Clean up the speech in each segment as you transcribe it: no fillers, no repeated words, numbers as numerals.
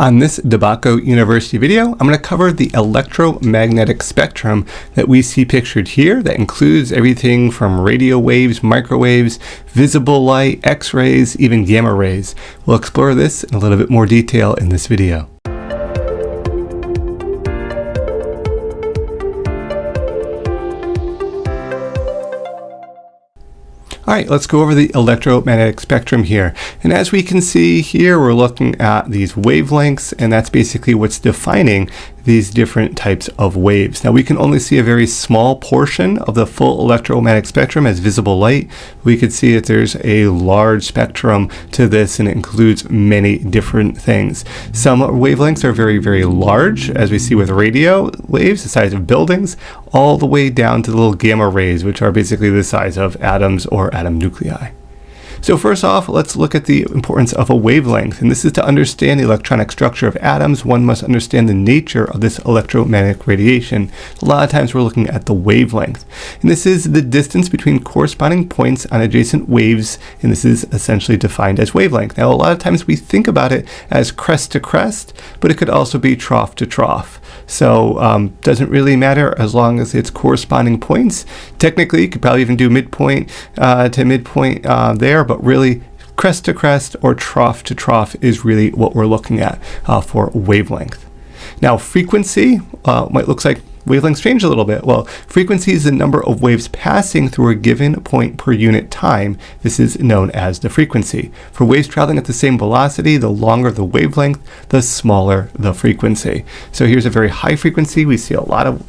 On this DeBacco University video, I'm going to cover the electromagnetic spectrum that we see pictured here. That includes everything from radio waves, microwaves, visible light, X-rays, even gamma rays. We'll explore this in a little bit more detail in this video. All right, let's go over the electromagnetic spectrum here. And as we can see here, we're looking at these wavelengths, and that's basically what's defining these different types of waves. Now, we can only see a very small portion of the full electromagnetic spectrum as visible light. We could see that there's a large spectrum to this, and it includes many different things. Some wavelengths are very, very large, as we see with radio waves, the size of buildings, all the way down to the little gamma rays, which are basically the size of atoms or atom nuclei. So first off, let's look at the importance of a wavelength. And this is to understand the electronic structure of atoms. One must understand the nature of this electromagnetic radiation. A lot of times we're looking at the wavelength. And this is the distance between corresponding points on adjacent waves. And this is essentially defined as wavelength. Now, a lot of times we think about it as crest to crest, but it could also be trough to trough. So doesn't really matter as long as it's corresponding points. Technically, you could probably even do midpoint to midpoint there, but really crest to crest or trough to trough is really what we're looking at for wavelength. Now, frequency might look like wavelengths change a little bit. Well, frequency is the number of waves passing through a given point per unit time. This is known as the frequency. For waves traveling at the same velocity, the longer the wavelength, the smaller the frequency. So here's a very high frequency. We see a lot of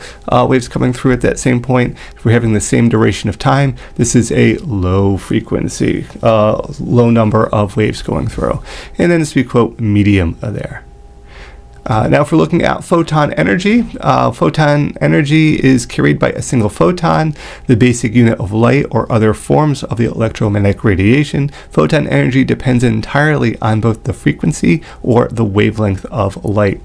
waves coming through at that same point. If we're having the same duration of time, this is a low frequency, low number of waves going through. And then this we quote medium there. Now, if we're looking at photon energy is carried by a single photon, the basic unit of light or other forms of the electromagnetic radiation. Photon energy depends entirely on both the frequency or the wavelength of light.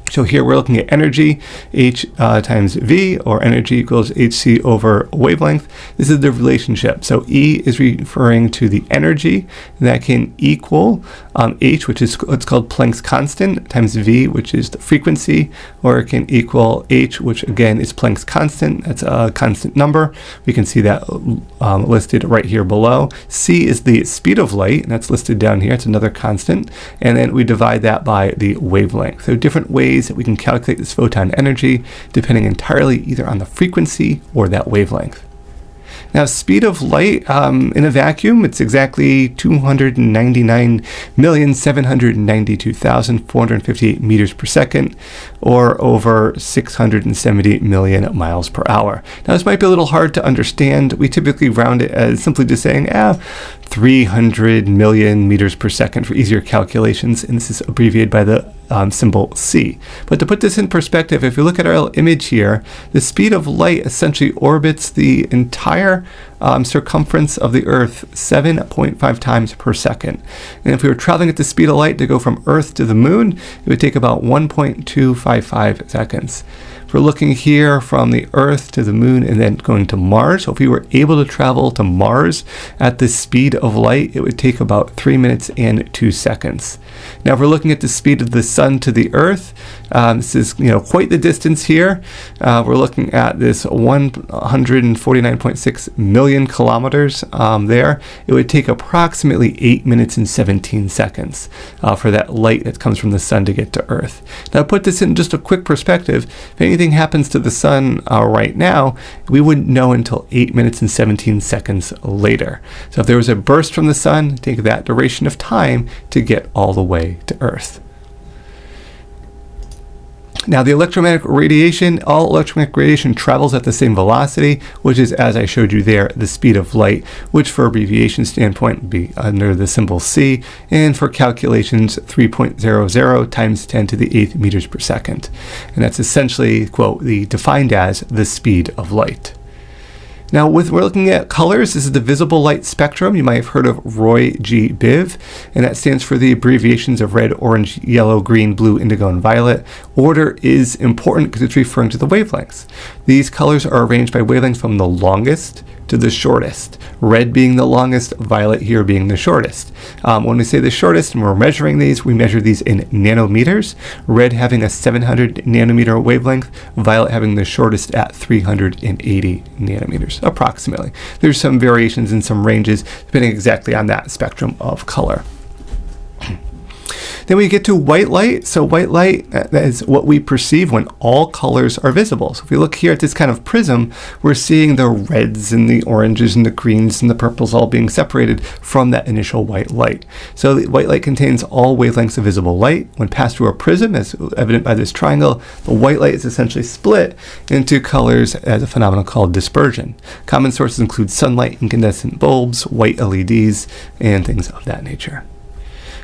So here we're looking at energy, H times V, or energy equals Hc over wavelength. This is the relationship. So E is referring to the energy that can equal H, which is what's called Planck's constant, times V, which is the frequency, or it can equal H, which again is Planck's constant. That's a constant number. We can see that listed right here below. C is the speed of light, and that's listed down here. It's another constant. And then we divide that by the wavelength. So different ways that we can calculate this photon energy depending entirely either on the frequency or that wavelength. Now, speed of light in a vacuum, it's exactly 299,792,458 meters per second, or over 670 million miles per hour. Now, this might be a little hard to understand. We typically round it as simply just saying 300 million meters per second for easier calculations, and this is abbreviated by the symbol C. But to put this in perspective, if you look at our image here, the speed of light essentially orbits the entire circumference of the Earth 7.5 times per second. And if we were traveling at the speed of light to go from Earth to the moon, it would take about 1.255 seconds. If we're looking here from the Earth to the moon and then going to Mars, so if we were able to travel to Mars at the speed of light, it would take about 3 minutes and 2 seconds. Now, if we're looking at the speed of the sun to the Earth, this is quite the distance here. We're looking at this 149.6 million kilometers there. It would take approximately 8 minutes and 17 seconds for that light that comes from the sun to get to Earth. Now, to put this in just a quick perspective, if anything happens to the sun right now, we wouldn't know until 8 minutes and 17 seconds later. So if there was a burst from the sun, it'd take that duration of time to get all the way to Earth. Now, the electromagnetic radiation, all electromagnetic radiation travels at the same velocity, which is, as I showed you there, the speed of light, which for abbreviation standpoint would be under the symbol C, and for calculations 3.00 times 10 to the 8th meters per second. And that's essentially, quote, defined as the speed of light. Now, we're looking at colors. This is the visible light spectrum. You might have heard of Roy G. Biv, and that stands for the abbreviations of red, orange, yellow, green, blue, indigo, and violet. Order is important because it's referring to the wavelengths. These colors are arranged by wavelengths from the longest to the shortest. Red being the longest, violet here being the shortest. When we say the shortest and we're measuring these, we measure these in nanometers. Red having a 700 nanometer wavelength, violet having the shortest at 380 nanometers, approximately. There's some variations in some ranges depending exactly on that spectrum of color. Then we get to white light. So white light is what we perceive when all colors are visible. So if we look here at this kind of prism, we're seeing the reds and the oranges and the greens and the purples all being separated from that initial white light. So the white light contains all wavelengths of visible light. When passed through a prism, as evident by this triangle, the white light is essentially split into colors as a phenomenon called dispersion. Common sources include sunlight, incandescent bulbs, white LEDs, and things of that nature.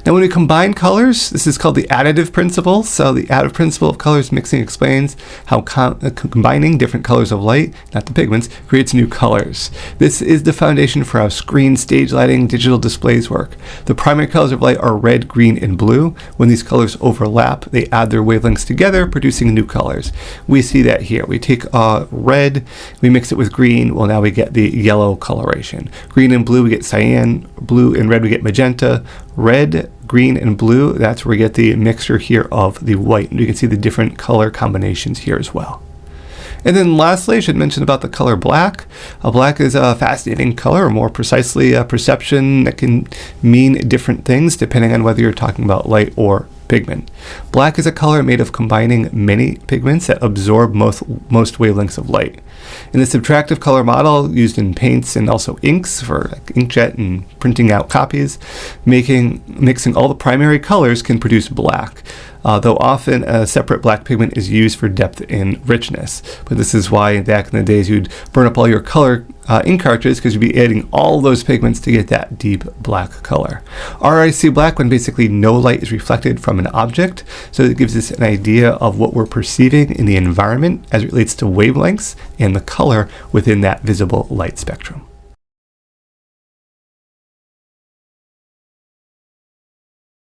Now when we combine colors, this is called the additive principle. So the additive principle of colors mixing explains how combining different colors of light, not the pigments, creates new colors. This is the foundation for how screen, stage lighting, digital displays work. The primary colors of light are red, green, and blue. When these colors overlap, they add their wavelengths together, producing new colors. We see that here. We take red, we mix it with green, well now we get the yellow coloration. Green and blue we get cyan, blue and red we get magenta, red, green, and blue, that's where we get the mixture here of the white. And you can see the different color combinations here as well. And then lastly, I should mention about the color black. Black is a fascinating color, or more precisely a perception that can mean different things depending on whether you're talking about light or pigment. Black is a color made of combining many pigments that absorb most wavelengths of light. In the subtractive color model used in paints and also inks for like inkjet and printing out copies, mixing all the primary colors can produce black. Though often a separate black pigment is used for depth and richness. But this is why back in the days you'd burn up all your color ink cartridges because you'd be adding all those pigments to get that deep black color. RIC black when basically no light is reflected from an object. So it gives us an idea of what we're perceiving in the environment as it relates to wavelengths and the color within that visible light spectrum.